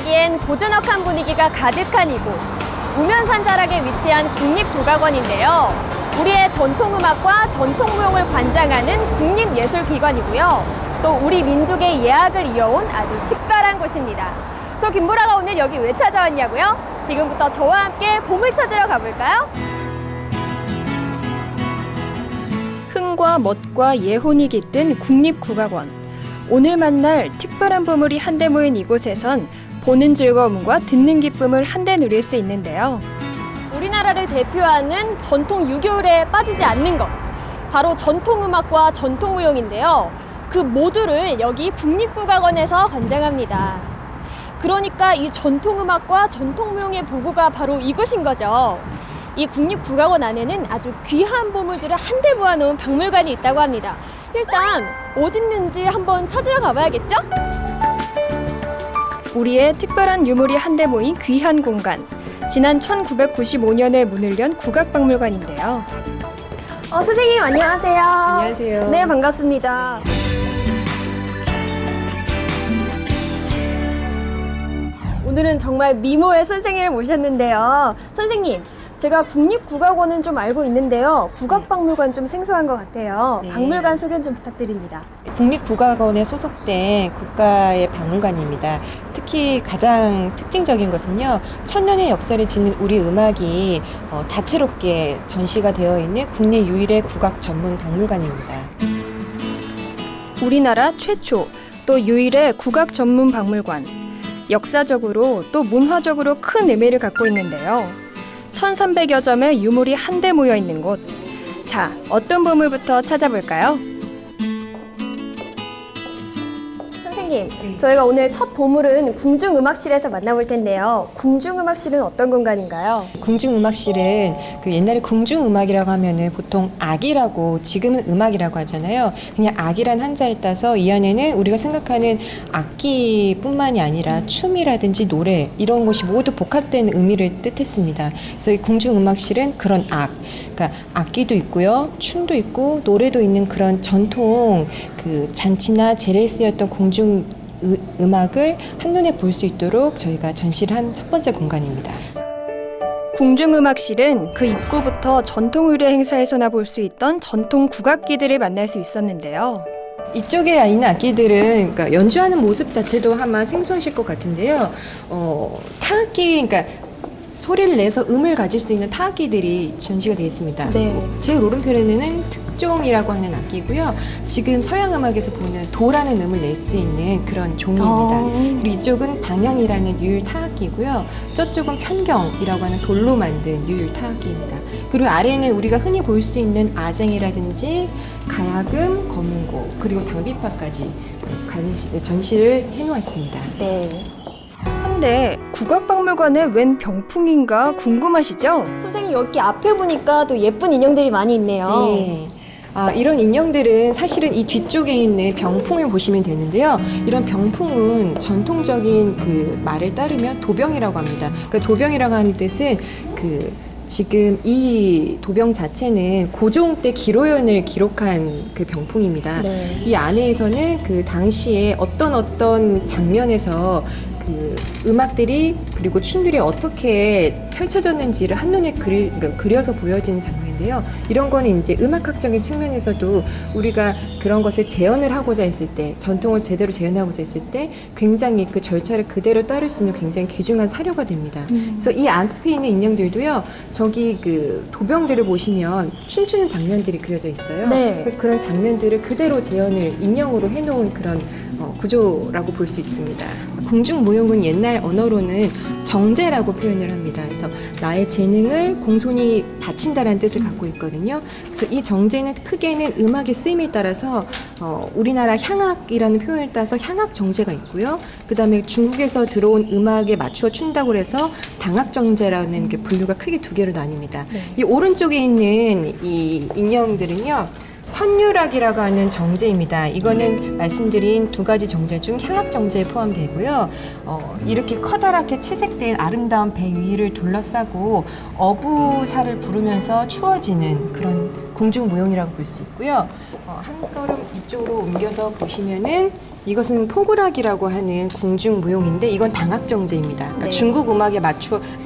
방문하기엔 고즈넉한 분위기가 가득한 이곳, 우면산 자락에 위치한 국립국악원인데요. 우리의 전통음악과 전통무용을 관장하는 국립예술기관이고요. 또 우리 민족의 예학을 이어온 아주 특별한 곳입니다. 저 김보라가 오늘 여기 왜 찾아왔냐고요? 지금부터 저와 함께 봄을 찾으러 가볼까요? 흥과 멋과 예혼이 깃든 국립국악원. 오늘 만날 특별한 보물이 한데 모인 이곳에선 보는 즐거움과 듣는 기쁨을 한데 누릴 수 있는데요. 우리나라를 대표하는 전통 유교율에 빠지지 않는 것, 바로 전통음악과 전통무용인데요. 그 모두를 여기 국립국악원에서 관장합니다. 그러니까 이 전통음악과 전통무용의 보고가 바로 이곳인 거죠. 이 국립국악원 안에는 아주 귀한 보물들을 한데 모아놓은 박물관이 있다고 합니다. 일단 어디 있는지 한번 찾으러 가봐야겠죠? 우리의 특별한 유물이 한데 모인 귀한 공간. 지난 1995년에 문을 연 국악박물관인데요. 선생님 안녕하세요. 안녕하세요. 네, 반갑습니다. 오늘은 정말 미모의 선생님을 모셨는데요. 선생님, 제가 국립국악원은 좀 알고 있는데요. 국악박물관 좀 생소한 것 같아요. 네. 박물관 소개 좀 부탁드립니다. 국립국악원에 소속된 국가의 박물관입니다. 특히 가장 특징적인 것은요, 천년의 역사를 지닌 우리 음악이 다채롭게 전시가 되어 있는 국내 유일의 국악 전문 박물관입니다. 우리나라 최초 또 유일의 국악 전문 박물관. 역사적으로 또 문화적으로 큰 의미를 갖고 있는데요. 1300여 점의 유물이 한데 모여 있는 곳. 자, 어떤 보물부터 찾아볼까요? 선생님, 저희가 오늘 첫 보물은 궁중음악실에서 만나볼 텐데요. 궁중음악실은 어떤 공간인가요? 궁중음악실은 그 옛날에 궁중음악이라고 하면은 보통 악이라고, 지금은 음악이라고 하잖아요. 그냥 악이란 한자를 따서 이 안에는 우리가 생각하는 악기뿐만이 아니라 춤이라든지 노래 이런 것이 모두 복합된 의미를 뜻했습니다. 그래서 이 궁중음악실은 그런 그러니까 악기도 있고요, 춤도 있고 노래도 있는 그런 전통 그 잔치나 제례에 쓰였던 궁중 음악을 한눈에 볼 수 있도록 저희가 전시를 한 첫 번째 공간입니다. 궁중음악실은 그 입구부터 전통의례 행사에서나 볼 수 있던 전통 국악기들을 만날 수 있었는데요. 이쪽에 있는 악기들은 그러니까 연주하는 모습 자체도 아마 생소하실 것 같은데요. 타악기, 그러니까 소리를 내서 음을 가질 수 있는 타악기들이 전시가 되어 있습니다. 네. 제일 오른편에는 특종이라고 하는 악기고요. 지금 서양 음악에서 보는 도라는 음을 낼 수 있는 그런 종입니다. 그리고 이쪽은 방향이라는 유율 타악기고요. 저쪽은 편경이라고 하는 돌로 만든 유율 타악기입니다. 그리고 아래는 우리가 흔히 볼 수 있는 아쟁이라든지 가야금, 검은고, 그리고 당비파까지 전시를 해놓았습니다. 네. 한데 국악박물관에 웬 병풍인가 궁금하시죠? 선생님, 여기 앞에 보니까 또 예쁜 인형들이 많이 있네요. 네. 이런 인형들은 사실은 이 뒤쪽에 있는 병풍을 보시면 되는데요. 이런 병풍은 전통적인 그 말을 따르면 도병이라고 합니다. 그 도병이라고 하는 뜻은 지금 이 도병 자체는 고종 때 기로연을 기록한 그 병풍입니다. 네. 이 안에서는 그 당시에 어떤 장면에서 그 음악들이 그리고 춤들이 어떻게 펼쳐졌는지를 한눈에 그려서 보여지는 장면인데요. 이런 거는 이제 음악학적인 측면에서도 우리가 그런 것을 재현을 하고자 했을 때, 전통을 제대로 재현하고자 했을 때 굉장히 그 절차를 그대로 따를 수 있는 굉장히 귀중한 사료가 됩니다. 그래서 이 앞에 있는 인형들도요, 저기 그 도병들을 보시면 춤추는 장면들이 그려져 있어요. 네. 그런 장면들을 그대로 재현을 인형으로 해놓은 그런 구조라고 볼 수 있습니다. 궁중무용은 옛날 언어로는 정제라고 표현을 합니다. 그래서 나의 재능을 공손히 바친다라는 뜻을 갖고 있거든요. 그래서 이 정제는 크게는 음악의 쓰임에 따라서 우리나라 향악이라는 표현을 따서 향악 정제가 있고요. 그 다음에 중국에서 들어온 음악에 맞추어 춘다고 해서 당악 정제라는 게 분류가 크게 두 개로 나뉩니다. 네. 이 오른쪽에 있는 이 인형들은요, 선유락이라고 하는 정제입니다. 이거는 말씀드린 두 가지 정제 중 향악 정제에 포함되고요. 이렇게 커다랗게 채색된 아름다운 배 위를 둘러싸고 어부사를 부르면서 추어지는 그런 궁중무용이라고 볼 수 있고요. 한 걸음 이쪽으로 옮겨서 보시면은 이것은 포구락이라고 하는 궁중무용인데 이건 당학정제입니다. 그러니까 네.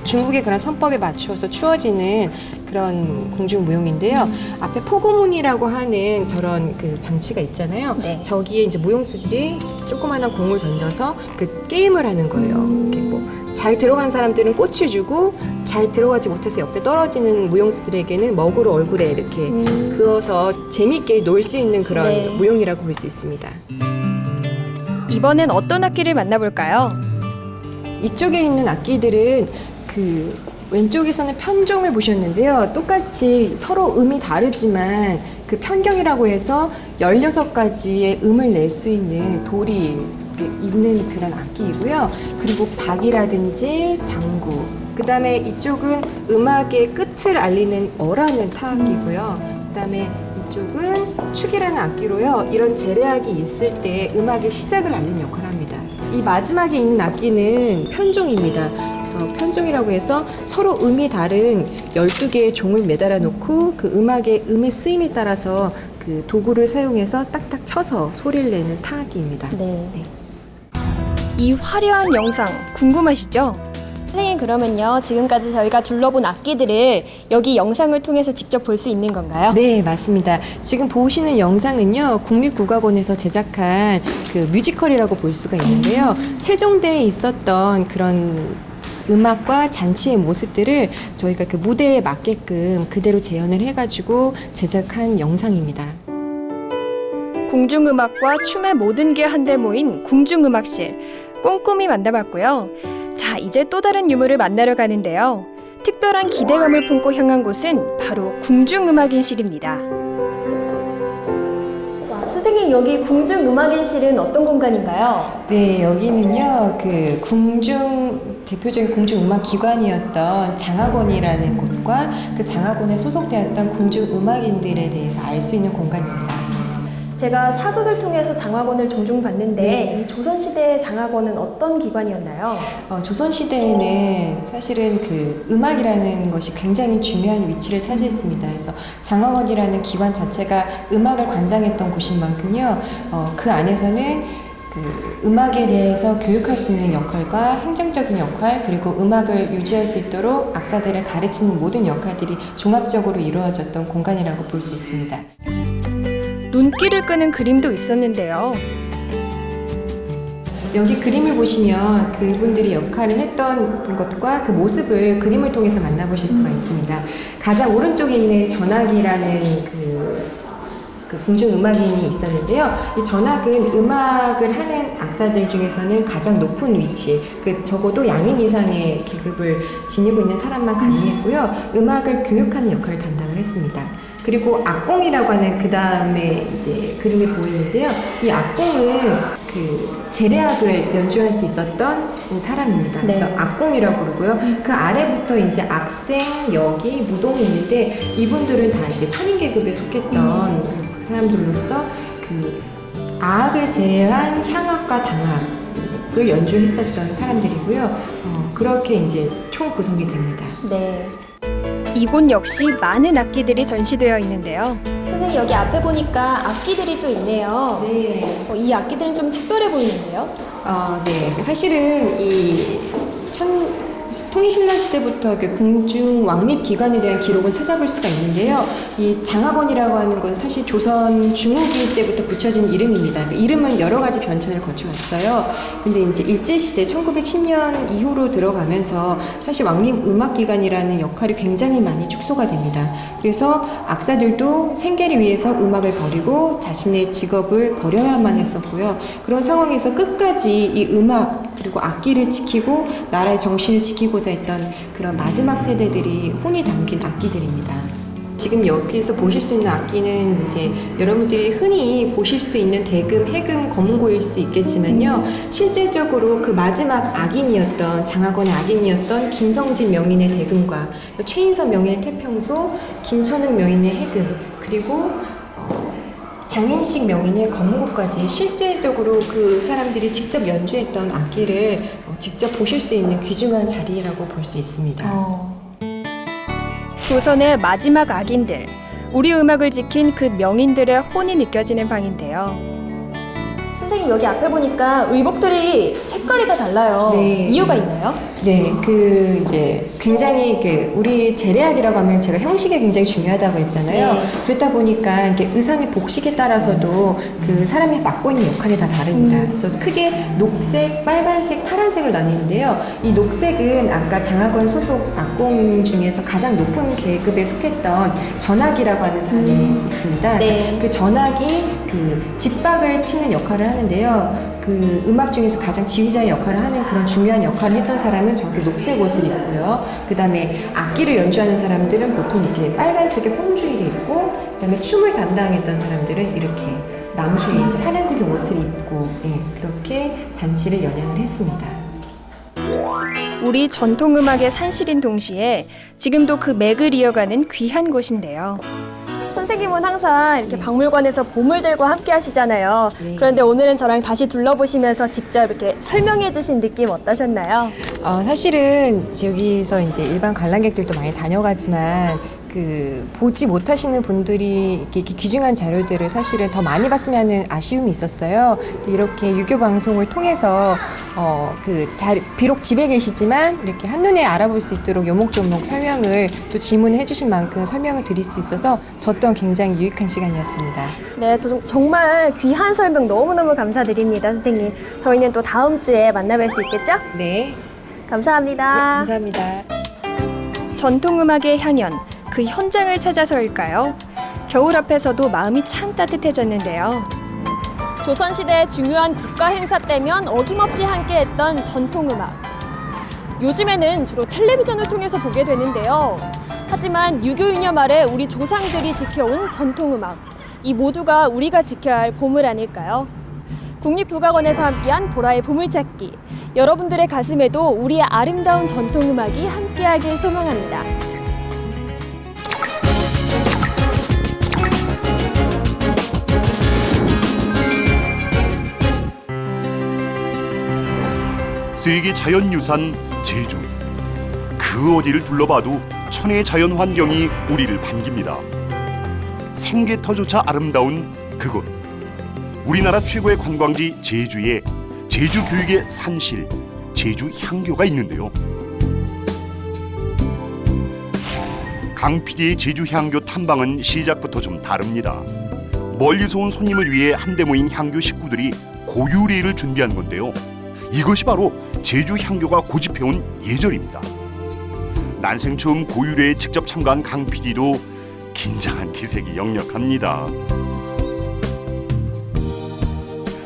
중국의 그런 선법에 맞추어서 추어지는 그런 궁중무용인데요. 앞에 포구문이라고 하는 저런 그 장치가 있잖아요. 네. 저기에 이제 무용수들이 조그마한 공을 던져서 그 게임을 하는 거예요. 이렇게 뭐 잘 들어간 사람들은 꽃을 주고 잘 들어가지 못해서 옆에 떨어지는 무용수들에게는 먹으로 얼굴에 이렇게 그어서 재밌게 놀 수 있는 그런 네. 무용이라고 볼 수 있습니다. 이번엔 어떤 악기를 만나볼까요? 이쪽에 있는 악기들은 그 왼쪽에서는 편종을 보셨는데요. 똑같이 서로 음이 다르지만 그 편경이라고 해서 16가지의 음을 낼 수 있는 돌이 있는 그런 악기이고요. 그리고 박이라든지 장구, 그 다음에 이쪽은 음악의 끝을 알리는 어라는 타악기고요. 그 다음에 이쪽은 축이라는 악기로요. 이런 재래악이 있을 때 음악의 시작을 알리는 역할을 합니다. 이 마지막에 있는 악기는 편종입니다. 그래서 편종이라고 해서 서로 음이 다른 12개의 종을 매달아 놓고 그 음의 쓰임에 따라서 그 도구를 사용해서 딱딱 쳐서 소리를 내는 타악기입니다. 네. 이 화려한 영상 궁금하시죠? 선생님, 그러면요, 지금까지 저희가 둘러본 악기들을 여기 영상을 통해서 직접 볼 수 있는 건가요? 네, 맞습니다. 지금 보시는 영상은요, 국립국악원에서 제작한 그 뮤지컬이라고 볼 수가 있는데요. 세종대에 있었던 그런 음악과 잔치의 모습들을 저희가 그 무대에 맞게끔 그대로 재현을 해가지고 제작한 영상입니다. 궁중음악과 춤의 모든 게 한데 모인 궁중음악실 꼼꼼히 만나봤고요. 자, 이제 또 다른 유물을 만나러 가는데요. 특별한 기대감을 품고 향한 곳은 바로 궁중음악인실입니다. 와, 선생님, 여기 궁중음악인실은 어떤 공간인가요? 네, 여기는요, 그 대표적인 궁중음악기관이었던 장학원이라는 곳과 그 장학원에 소속되었던 궁중음악인들에 대해서 알 수 있는 공간입니다. 제가 사극을 통해서 장학원을 종종 봤는데 네. 이 조선시대 장학원은 어떤 기관이었나요? 조선시대에는 사실은 그 음악이라는 것이 굉장히 중요한 위치를 차지했습니다. 그래서 장학원이라는 기관 자체가 음악을 관장했던 곳인 만큼요, 그 안에서는 그 음악에 대해서 교육할 수 있는 역할과 행정적인 역할, 그리고 음악을 유지할 수 있도록 악사들을 가르치는 모든 역할들이 종합적으로 이루어졌던 공간이라고 볼 수 있습니다. 눈길을 끄는 그림도 있었는데요. 여기 그림을 보시면 그분들이 역할을 했던 것과 그 모습을 그림을 통해서 만나보실 수가 있습니다. 가장 오른쪽에 있는 전학이라는 그 궁중음악인이 있었는데요. 이 전학은 음악을 하는 악사들 중에서는 가장 높은 위치, 적어도 양인 이상의 계급을 지니고 있는 사람만 가능했고요. 음악을 교육하는 역할을 담당을 했습니다. 그리고 악공이라고 하는 그 다음에 이제 그림이 보이는데요. 이 악공은 그 재래악을 연주할 수 있었던 사람입니다. 그래서 네. 악공이라고 부르고요. 그 아래부터 이제 악생, 여기, 무동이 있는데 이분들은 다 이제 천인 계급에 속했던 그 사람들로서 그 아악을 제외한 향악과 당악을 연주했었던 사람들이고요. 그렇게 이제 총 구성이 됩니다. 네. 이곳 역시 많은 악기들이 전시되어 있는데요. 선생님, 여기 앞에 보니까 악기들이 또 있네요. 네. 이 악기들은 좀 특별해 보이는데요? 네. 사실은 이 통일신라 시대부터 그 궁중 왕립 기관에 대한 기록을 찾아볼 수가 있는데요. 이 장학원이라고 하는 건 사실 조선 중후기 때부터 붙여진 이름입니다. 그 이름은 여러 가지 변천을 거쳐왔어요. 근데 이제 일제시대 1910년 이후로 들어가면서 사실 왕립 음악기관이라는 역할이 굉장히 많이 축소가 됩니다. 그래서 악사들도 생계를 위해서 음악을 버리고 자신의 직업을 버려야만 했었고요. 그런 상황에서 끝까지 이 음악 그리고 악기를 지키고 나라의 정신을 지키고자 했던 그런 마지막 세대들이 혼이 담긴 악기들입니다. 지금 여기서 보실 수 있는 악기는 이제 여러분들이 흔히 보실 수 있는 대금, 해금, 검은고일 수 있겠지만요. 실제적으로 그 마지막 악인이었던 장학원의 악인이었던 김성진 명인의 대금과 최인선 명인의 태평소, 김천흥 명인의 해금, 그리고 장인식 명인의 검은고까지 실제적으로 그 사람들이 직접 연주했던 악기를 직접 보실 수 있는 귀중한 자리라고 볼 수 있습니다. 조선의 마지막 악인들, 우리 음악을 지킨 그 명인들의 혼이 느껴지는 방인데요. 선생님 여기 앞에 보니까 의복들이 색깔이 다 달라요. 네. 이유가 있나요? 네, 이제 굉장히 우리 재래학이라고 하면 제가 형식이 굉장히 중요하다고 했잖아요. 네. 그렇다 보니까 이렇게 의상의 복식에 따라서도 그 사람이 맡고 있는 역할이 다 다릅니다. 그래서 크게 녹색, 빨간색, 파란색으로 나뉘는데요. 이 녹색은 아까 장학원 소속 악공 중에서 가장 높은 계급에 속했던 전학이라고 하는 사람이 있습니다. 네. 그러니까 그 전학이 그 집박을 치는 역할을 하는데요. 그 음악 중에서 가장 지휘자의 역할을 하는 그런 중요한 역할을 했던 사람은 저렇게 녹색 옷을 입고요. 그 다음에 악기를 연주하는 사람들은 보통 이렇게 빨간색의 홍주의를 입고, 그 다음에 춤을 담당했던 사람들은 이렇게 남주의 파란색의 옷을 입고, 예, 그렇게 잔치를 연양을 했습니다. 우리 전통음악의 산실인 동시에 지금도 그 맥을 이어가는 귀한 곳인데요. 선생님은 항상 이렇게 박물관에서 보물들과 함께 하시잖아요. 네. 그런데 오늘은 저랑 다시 둘러보시면서 직접 이렇게 설명해 주신 느낌 어떠셨나요? 사실은 여기서 이제 일반 관람객들도 많이 다녀가지만 보지 못하시는 분들이 이렇게 귀중한 자료들을 사실은 더 많이 봤으면 하는 아쉬움이 있었어요. 이렇게 유교 방송을 통해서 비록 집에 계시지만 이렇게 한눈에 알아볼 수 있도록 요목조목 설명을 또 질문해 주신 만큼 설명을 드릴 수 있어서 저 또한 굉장히 유익한 시간이었습니다. 네, 정말 귀한 설명 너무너무 감사드립니다, 선생님. 저희는 또 다음 주에 만나뵐 수 있겠죠? 네, 감사합니다. 감사합니다. 전통음악의 향연, 그 현장을 찾아서일까요? 겨울 앞에서도 마음이 참 따뜻해졌는데요. 조선시대 중요한 국가 행사 때면 어김없이 함께했던 전통음악. 요즘에는 주로 텔레비전을 통해서 보게 되는데요. 하지만 유교 이념 아래 우리 조상들이 지켜온 전통음악. 이 모두가 우리가 지켜야 할 보물 아닐까요? 국립국악원에서 함께한 보라의 보물찾기. 여러분들의 가슴에도 우리의 아름다운 전통음악이 함께하길 소망합니다. 세계 자연유산 제주. 그 어디를 둘러봐도 천혜의 자연 환경이 우리를 반깁니다. 생계터조차 아름다운 그곳. 우리나라 최고의 관광지 제주에 제주 교육의 산실, 제주 향교가 있는데요. 강 PD의 제주 향교 탐방은 시작부터 좀 다릅니다. 멀리서 온 손님을 위해 한데 모인 향교 식구들이 고유레이를 준비한 건데요. 이것이 바로 제주 향교가 고집해온 예절입니다. 난생 처음 고유례에 직접 참가한 강 PD도 긴장한 기색이 역력합니다.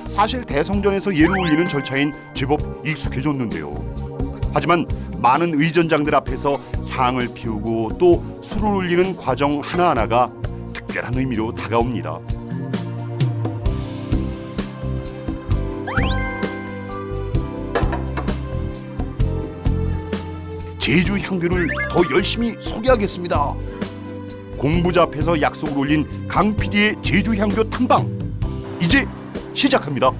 사실 대성전에서 예를 올리는 절차인 제법 익숙해졌는데요. 하지만 많은 의전장들 앞에서 향을 피우고 또 술을 올리는 과정 하나하나가 특별한 의미로 다가옵니다. 제주 향교를 더 열심히 소개하겠습니다. 공부자 앞에서 약속을 올린 강 PD의 제주 향교 탐방, 이제 시작합니다.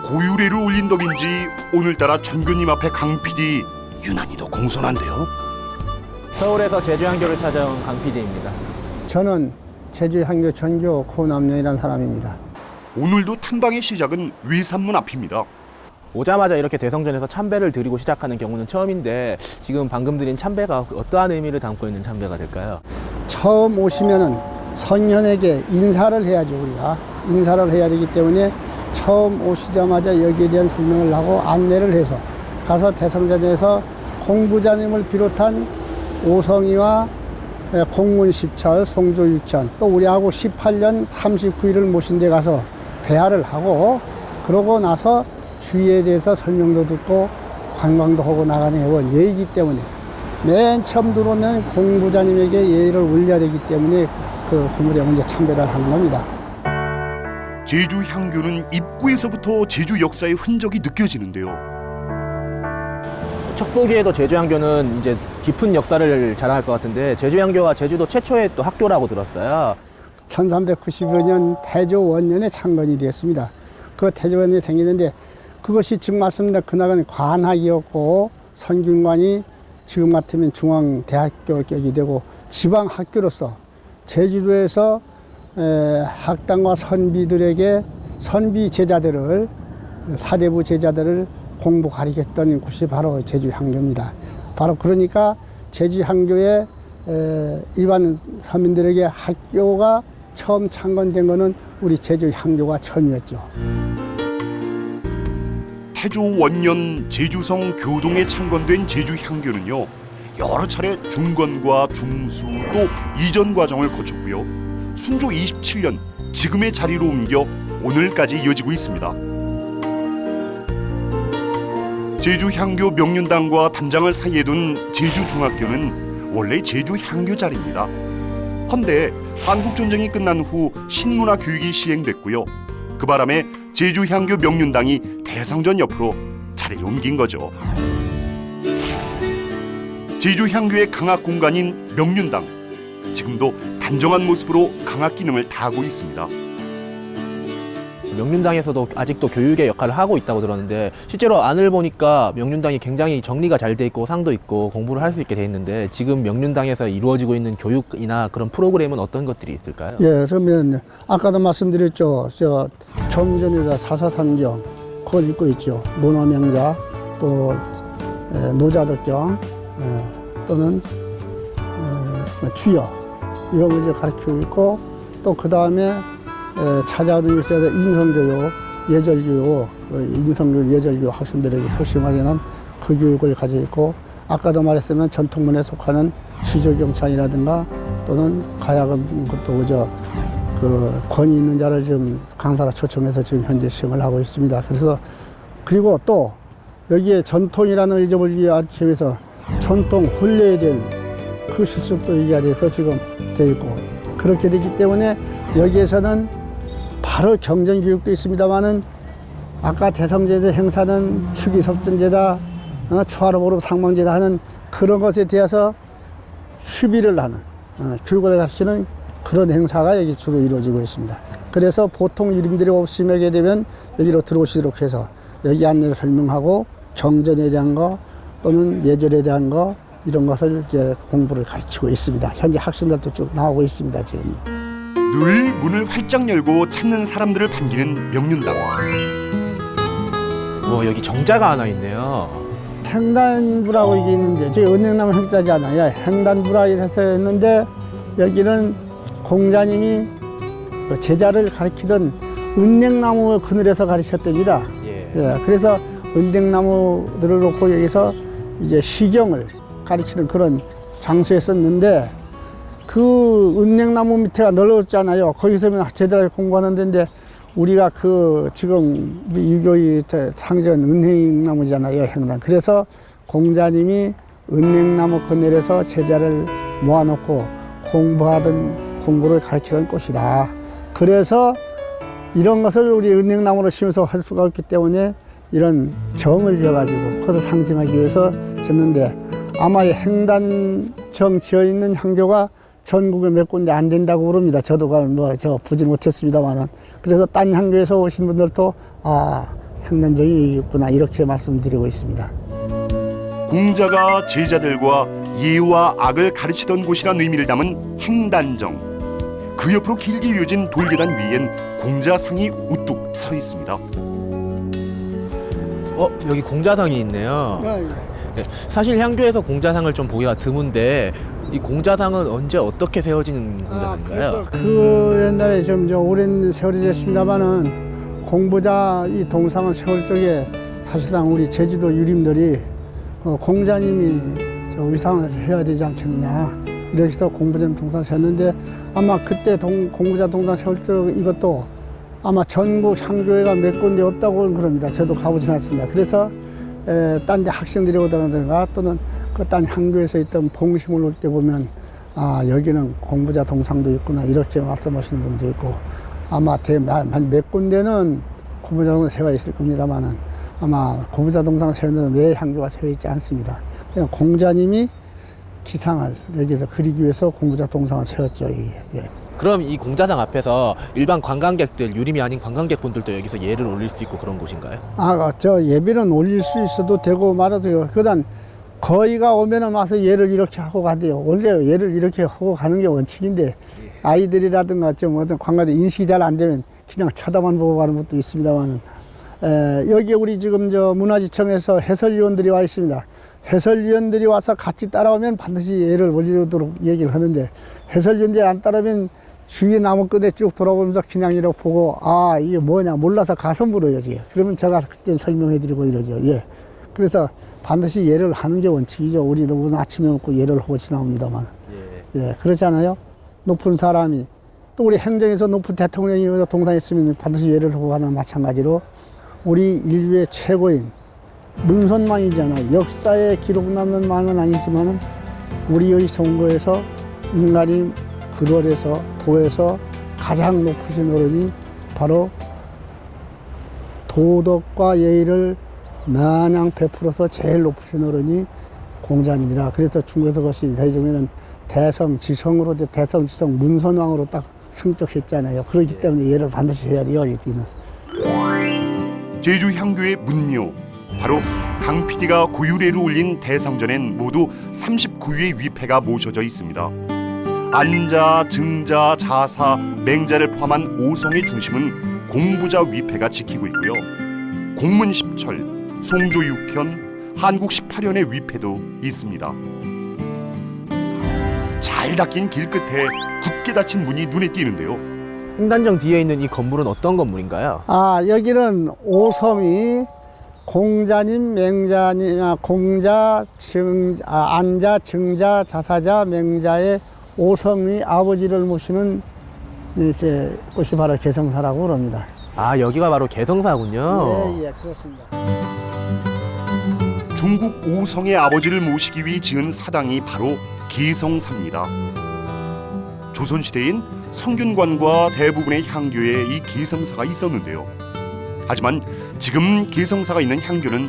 고유례를 올린 덕인지 오늘따라 전교님 앞에 강 PD 유난히 더 공손한데요. 서울에서 제주 향교를 찾아온 강 PD입니다. 저는 제주 향교 전교 고남영이라는 사람입니다. 오늘도 탐방의 시작은 외산문 앞입니다. 오자마자 이렇게 대성전에서 참배를 드리고 시작하는 경우는 처음인데 지금 방금 드린 참배가 어떠한 의미를 담고 있는 참배가 될까요? 처음 오시면은 선현에게 인사를 해야죠. 우리가 인사를 해야 되기 때문에 처음 오시자마자 여기에 대한 설명을 하고 안내를 해서 가서 대성전에서 공부자님을 비롯한 오성이와 공문십철, 송조육천, 또 우리하고 18년 39일을 모신 데 가서 배하를 하고, 그러고 나서 주위에 대해서 설명도 듣고 관광도 하고 나가는 해온 예이기 때문에 맨 처음 들어오면 공부자님에게 예의를 올려야 되기 때문에 그 공부자에 먼저 참배를 하는 겁니다. 제주 향교는 입구에서부터 제주 역사의 흔적이 느껴지는데요. 첫 보기에도 제주 향교는 이제 깊은 역사를 자랑할 것 같은데 제주 향교가 제주도 최초의 또 학교라고 들었어요. 1395년 태조 원년에 창건이 되었습니다. 그 태조 원년에 생기는데 그것이 지금 맞습니다. 그날은 관학이었고 선균관이 지금 같으면 중앙대학교격이 되고 지방 학교로서 제주도에서 학당과 선비들에게 선비 제자들을 사대부 제자들을 공부 가르쳤던 곳이 바로 제주향교입니다. 바로 그러니까 제주향교에 일반 서민들에게 학교가 처음 창건된 것은 우리 제주향교가 처음이었죠. 태조 원년 제주성 교동에 창건된 제주향교는요, 여러 차례 중건과 중수 또 이전 과정을 거쳤고요. 순조 27년 지금의 자리로 옮겨 오늘까지 이어지고 있습니다. 제주향교 명륜당과 담장을 사이에 둔 제주중학교는 원래 제주향교 자리입니다. 헌데 한국전쟁이 끝난 후 신문화 교육이 시행됐고요. 그 바람에 제주향교 명륜당이 대성전 옆으로 자리를 옮긴 거죠. 제주향교의 강학 공간인 명륜당, 지금도 단정한 모습으로 강학 기능을 다하고 있습니다. 명륜당에서도 아직도 교육의 역할을 하고 있다고 들었는데, 실제로 안을 보니까 명륜당이 굉장히 정리가 잘 돼 있고 상도 있고 공부를 할 수 있게 돼 있는데, 지금 명륜당에서 이루어지고 있는 교육이나 그런 프로그램은 어떤 것들이 있을까요? 예, 그러면 아까도 말씀드렸죠. 저 경전유자 사사삼경 그걸 읽고 있죠. 문어명자 또 노자덕경 또는 주여 이런 걸 이제 가르치고 있고, 또 그 다음에 찾아오는 것에 인성교육, 예절교육, 인성교육, 예절교육 학생들에게 효심하게는 그 교육을 가지고 있고, 아까도 말했으면 전통문에 속하는 시조경창이라든가 또는 가야금 것도 그 권위 있는 자를 지금 강사로 초청해서 지금 현재 시행을 하고 있습니다. 그래서 그리고 또 여기에 전통이라는 걸 잊어버리기 위해서 전통 혼례에 대한 그 실습도 얘기가 돼서 지금 돼 있고, 그렇게 되기 때문에 여기에서는 바로 경전교육도 있습니다만은 아까 대성제자 행사는 추기석전제자, 추하로보로 상망제자 하는 그런 것에 대해서 수비를 하는 교육을 가르치는 그런 행사가 여기 주로 이루어지고 있습니다. 그래서 보통 이름들이 없으시게 되면 여기로 들어오시도록 해서 여기 안내를 설명하고 경전에 대한 거 또는 예절에 대한 거 이런 것을 이제 공부를 가르치고 있습니다. 현재 학생들도 쭉 나오고 있습니다. 지금. 늘 문을 활짝 열고 찾는 사람들을 반기는 명륜당. 여기 정자가 하나 있네요. 행단부라고 이게 있는데 저기 은행나무 행자지 않아요. 행단부라 해서 했는데 여기는 공자님이 제자를 가르치던 은행나무 그늘에서 가르쳤답니다. 예, 그래서 은행나무들을 놓고 여기서 이제 시경을 가르치는 그런 장소였었는데, 그 은행나무 밑에가 넓었잖아요. 거기서 제자를 공부하는 데인데, 우리가 그 지금 우리 유교의 상전 은행나무잖아요, 행단. 그래서 공자님이 은행나무 그늘에서 제자를 모아놓고 공부를 가르치던 곳이다. 그래서 이런 것을 우리 은행나무로 심어서 할 수가 없기 때문에 이런 정을 지어가지고 그것을 상징하기 위해서 짓는데, 아마 행단정 지어있는 향교가 전국에 몇 군데 안 된다고 그럽니다. 저도 보진 못했습니다만은. 그래서 딴 향교에서 오신 분들도 행단정이 있구나 이렇게 말씀드리고 있습니다. 공자가 제자들과 예와 악을 가르치던 곳이란 의미를 담은 행단정. 그 옆으로 길게 이어진 돌계단 위엔 공자상이 우뚝 서 있습니다. 여기 공자상이 있네요. 네, 사실 향교에서 공자상을 좀 보기가 드문데, 이 공자상은 언제 어떻게 세워진 공자상인가요? 그 옛날에 좀 오랜 세월이 됐습니다만은 공부자 이 동상을 세울 적에 사실상 우리 제주도 유림들이 공자님이 의상을 해야 되지 않겠느냐 이렇게 해서 공부자 동상 세웠는데, 아마 그때 공부자 동상 세울 적 이것도 아마 전국 향교회가 몇 군데 없다고 그럽니다. 저도 가보진 않습니다. 그래서 딴 데 학생들이 오다든가 또는 그 딴 향교에서 있던 봉심을 올 때 보면 여기는 공부자 동상도 있구나 이렇게 말씀하시는 분도 있고, 아마 한 몇 군데는 공부자 동상 세워 있을 겁니다만은 아마 공부자 동상 세우는 왜 향교가 세워 있지 않습니다. 그냥 공자님이 기상을 여기서 그리기 위해서 공부자 동상을 세웠죠. 예. 그럼 이 공자상 앞에서 일반 관광객들, 유림이 아닌 관광객분들도 여기서 예를 올릴 수 있고 그런 곳인가요? 저 예배는 올릴 수 있어도 되고 말아도 되고, 그다음 거의가 오면은 와서 얘를 이렇게 하고 가대요. 원래 얘를 이렇게 하고 가는 게 원칙인데 아이들이라든가 좀 어떤 관광객 인식이 잘 안 되면 그냥 쳐다만 보고 가는 것도 있습니다만 여기 우리 지금 저 문화지청에서 해설위원들이 와 있습니다. 해설위원들이 와서 같이 따라오면 반드시 얘를 올리도록 얘기를 하는데 해설위원들이 안 따라오면 주위에 나무 끝에 쭉 돌아보면서 그냥 이렇게 보고 아 이게 뭐냐 몰라서 가서 물어요 지금. 그러면 제가 그때 설명해드리고 이러죠. 예. 그래서 반드시 예를 하는 게 원칙이죠. 우리도 무슨 아침에 먹고 예를 하고 지나옵니다만. 예, 그렇지 않아요? 높은 사람이 또 우리 행정에서 높은 대통령이 여기서 동상했으면 반드시 예를 하고 가는 마찬가지로 우리 인류의 최고인 문선망이잖아요. 역사에 기록 남는 망은 아니지만 우리의 선거에서 인간이 불월에서 도에서 가장 높으신 어른이 바로 도덕과 예의를 마냥 베풀어서 제일 높으신 어른이 공자입니다. 그래서 중국에서 그것이 나중에는 대성, 지성으로 대성, 지성, 문선왕으로 딱 승격했잖아요. 그렇기 때문에 얘를 반드시 해야 돼요. 이때는. 제주 향교의 문묘, 바로 강 PD가 고유례를 올린 대상전엔 모두 39위의 위패가 모셔져 있습니다. 안자, 증자, 자사, 맹자를 포함한 5성의 중심은 공부자 위패가 지키고 있고요. 공문 10철, 송조 6현, 한국 18현의 위패도 있습니다. 잘 닦인 길 끝에 굳게 닫힌 문이 눈에 띄는데요. 횡단정 뒤에 있는 이 건물은 어떤 건물인가요? 아, 여기는 5성이 공자님, 맹자님, 공자, 안자, 증자, 자사자, 맹자의 5성이 아버지를 모시는 이제 곳이 바로 개성사라고 그럽니다. 아, 여기가 바로 개성사군요. 예, 그렇습니다. 중국 5성의 아버지를 모시기 위해 지은 사당이 바로 개성사입니다. 조선시대엔 성균관과 대부분의 향교에 이 개성사가 있었는데요. 하지만 지금 개성사가 있는 향교는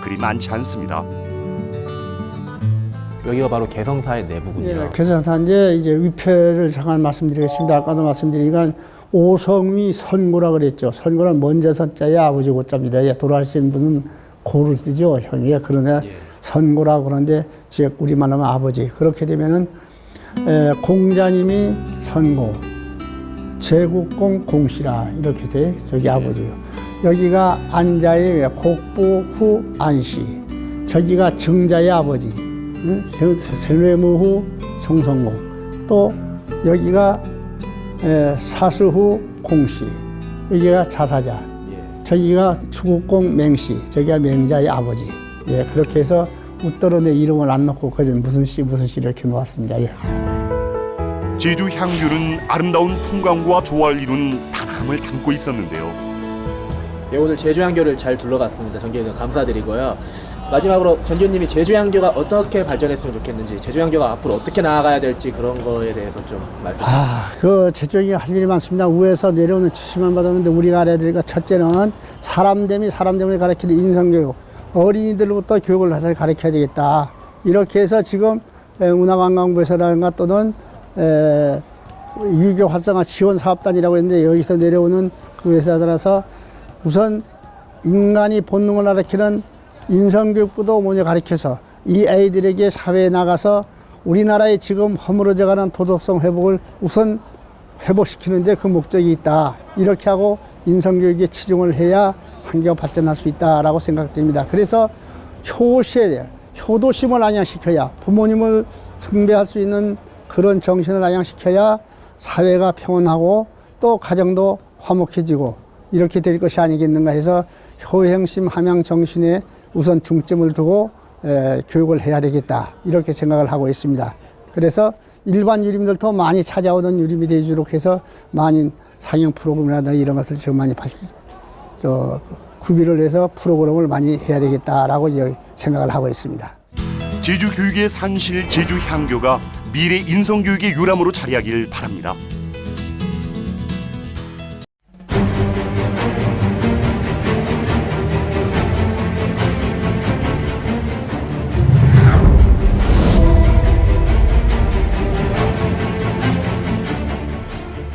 그리 많지 않습니다. 여기가 바로 개성사의 내부군요. 예, 개성사인데 이제 위패를 잠깐 말씀드리겠습니다. 아까도 말씀드리니까 오성위 선고라 그랬죠. 선고는 먼저 선자의 아버지 고자입니다. 예, 돌아가신 분은 고를 쓰죠. 형이. 그러나 선고라고 그러는데 즉 우리만 하면 아버지. 그렇게 되면은 공자님이 선고, 제국공 공시라 이렇게 해서 저기 아버지요. 여기가 안자의 곡부 후 안시. 저기가 증자의 아버지. 세뇌무 후 송성공. 또 여기가 사수 후 공시. 여기가 자사자. 저기가 추국공 맹시. 저기가 맹자의 아버지. 예, 그렇게 해서 웃더러 내 이름을 안 넣고 그저 무슨 씨 이렇게 놓았습니다. 예. 제주 향교는 아름다운 풍광과 조화를 이룬 단함을 담고 있었는데요. 예, 오늘 제주향교를 잘 둘러갔습니다. 전교님 감사드리고요. 마지막으로 전교님이 제주향교가 어떻게 발전했으면 좋겠는지, 제주향교가 앞으로 어떻게 나아가야 될지 그런 거에 대해서 좀 말씀해 주세요. 그 제주에 할 일이 많습니다. 위에서 내려오는 지시만 받았는데 우리가 알아야 되니까 첫째는 사람됨을 가르치는 인성교육. 어린이들부터 교육을 해서 가르쳐야 되겠다. 이렇게 해서 지금 문화관광부에서라든가 또는 유교 활성화 지원 사업단이라고 했는데 여기서 내려오는 그 회사들라서 우선 인간이 본능을 가르치는 인성교육부도 먼저 가르쳐서 이 아이들에게 사회에 나가서 우리나라의 지금 허물어져가는 도덕성 회복을 우선 회복시키는데 그 목적이 있다. 이렇게 하고 인성교육에 치중을 해야 환경 발전할 수 있다라고 생각됩니다. 그래서 효도심을 안양시켜야 부모님을 숭배할 수 있는 그런 정신을 안양시켜야 사회가 평온하고 또 가정도 화목해지고 이렇게 될 것이 아니겠는가 해서 효행심 함양 정신에 우선 중점을 두고 교육을 해야 되겠다 이렇게 생각을 하고 있습니다. 그래서 일반 유림들도 많이 찾아오는 유림이 되도록 해서 많은 상영 프로그램이라든가 이런 것을 좀 많이 구비를 해서 프로그램을 많이 해야 되겠다라고 생각을 하고 있습니다. 제주 교육의 산실 제주 향교가 미래 인성교육의 요람으로 자리하길 바랍니다.